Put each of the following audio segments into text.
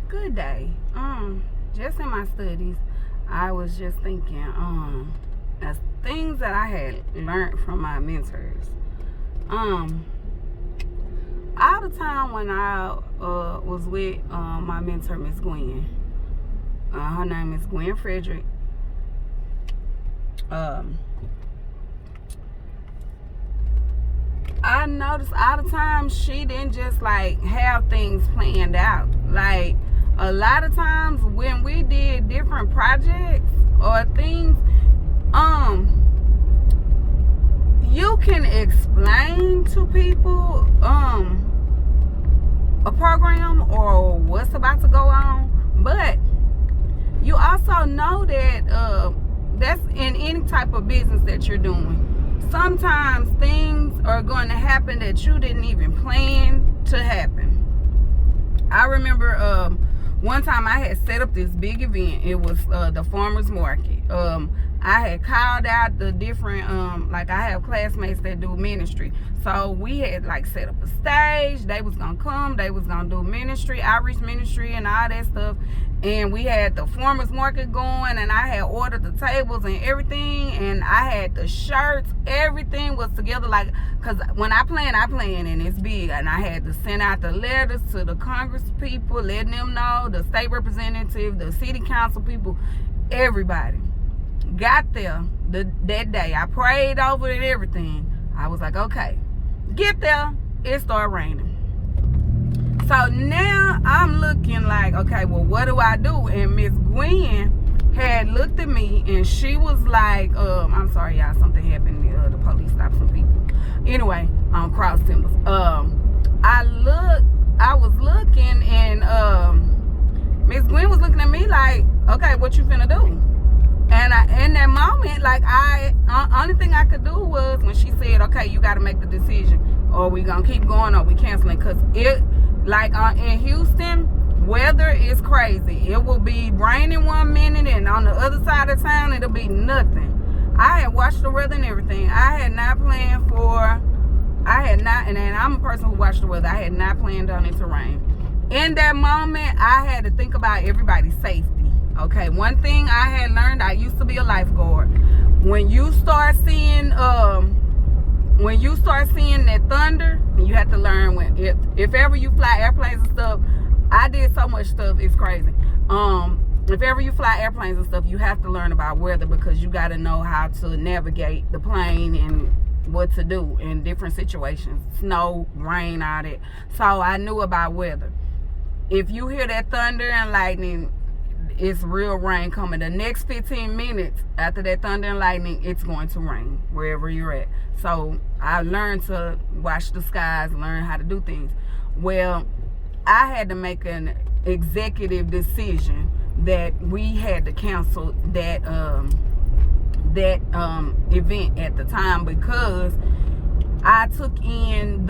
Good day. Just in my studies, I was just thinking, as things that I had learned from my mentors. All the time when I was with my mentor, Miss Gwen. Her name is Gwen Frederick. I noticed all the time she didn't just like have things planned out. Like a lot of times when we did different projects or things, you can explain to people a program or what's about to go on, but you also know that that's in any type of business that you're doing. Sometimes things are going to happen that you didn't even plan to happen. I remember one time I had set up this big event. It was the farmers market. I had called out the different, like I have classmates that do ministry. So we had like set up a stage. They was going to come. They was going to do ministry, outreach ministry and all that stuff. And we had the farmers market going, and I had ordered the tables and everything, and I had the shirts. Everything was together, like, because when I plan, and it's big. And I had to send out the letters to the Congress people, letting them know, the state representative, the city council people, everybody. Got there that day. I prayed over it and everything. I was like, okay. Get there, it started raining. So now I'm looking like, okay, well, what do I do? And Miss Gwen had looked at me and she was like, I'm sorry, y'all, something happened. The police stopped some people. Anyway, on Cross Timbers. I was looking and Miss Gwen was looking at me like, okay, what you finna do? And in that moment, like only thing I could do was when she said, okay, you got to make the decision, or we gonna keep going, or we canceling, cause it. Like in Houston, weather is crazy. It will be raining one minute, and on the other side of town, it'll be nothing. I had watched the weather and everything. I had not, and I'm a person who watched the weather. I had not planned on it to rain. In that moment, I had to think about everybody's safety. Okay, one thing I had learned, I used to be a lifeguard. When you start seeing that thunder, you have to learn if ever you fly airplanes and stuff. I did so much stuff, it's crazy. If ever you fly airplanes and stuff, you have to learn about weather, because you got to know how to navigate the plane and what to do in different situations, snow, rain, all that. So I knew about weather. If you hear that thunder and lightning, it's real rain coming. The next 15 minutes after that thunder and lightning, it's going to rain wherever you're at. So I learned to watch the skies, learn how to do things. Well, I had to make an executive decision that we had to cancel that event at the time, because I took in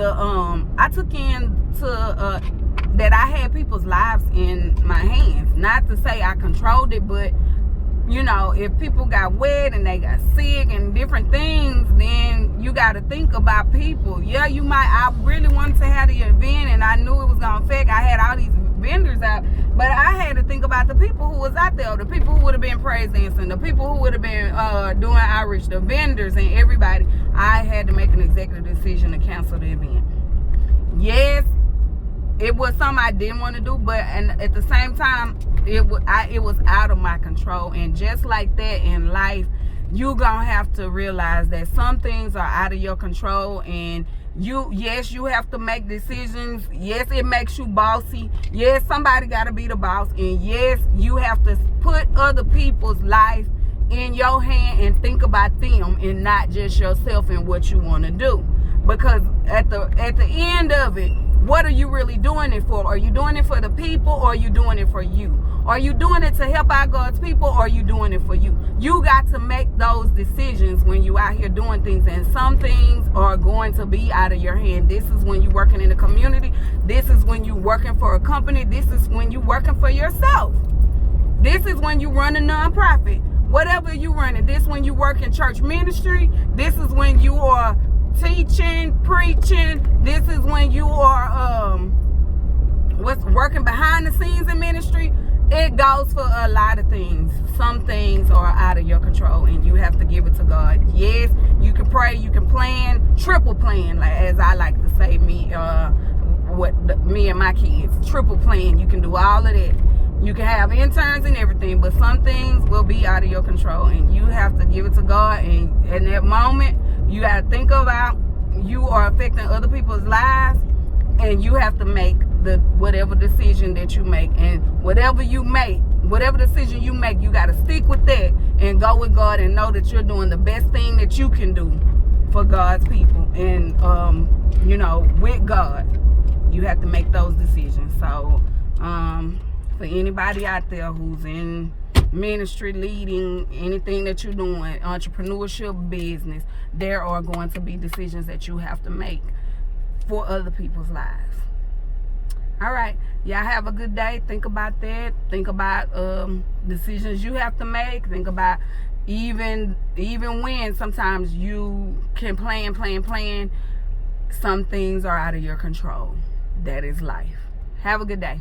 that I had people's lives in my hands. Not to say I controlled it, but you know, if people got wet and they got sick and different things, then you got to think about people. Yeah, I really wanted to have the event, and I knew it was going to affect. I had all these vendors out, but I had to think about the people who was out there, the people who would have been praise dancing, the people who would have been doing outreach, the vendors and everybody. I had to make an executive decision to cancel the event. Yes, it was something I didn't want to do, but at the same time, it was out of my control. And just like that in life, you gonna have to realize that some things are out of your control, and you have to make decisions. Yes, it makes you bossy. Yes, somebody got to be the boss, and yes, you have to put other people's life in your hand and think about them and not just yourself and what you want to do. Because at the end of it, what are you really doing it for? Are you doing it for the people, or are you doing it for you? Are you doing it to help out God's people, or are you doing it for you? You got to make those decisions when you out here doing things, and some things are going to be out of your hand. This is when you're working in the community. This is when you're working for a company. This is when you're working for yourself. This is when you run a nonprofit. Whatever you running. This is when you work in church ministry. This is when you are teaching, preaching. This is when you are working saying, behind the scenes in ministry, it goes for a lot of things. Some things are out of your control, and you have to give it to God. Yes, you can pray, you can plan, triple plan, like as I like to say, me and my kids, triple plan. You can do all of that. You can have interns and everything, but some things will be out of your control, and you have to give it to God. And in that moment, you got to think about you are affecting other people's lives, and you have to make whatever decision that you make. And whatever decision you make, you got to stick with that and go with God and know that you're doing the best thing that you can do for God's people. And, with God, you have to make those decisions. So, for anybody out there who's in ministry, leading, anything that you're doing, entrepreneurship, business, there are going to be decisions that you have to make for other people's lives. All right, y'all have a good day. Think about that. Think about decisions you have to make. Think about even when sometimes you can plan, some things are out of your control. That is life. Have a good day.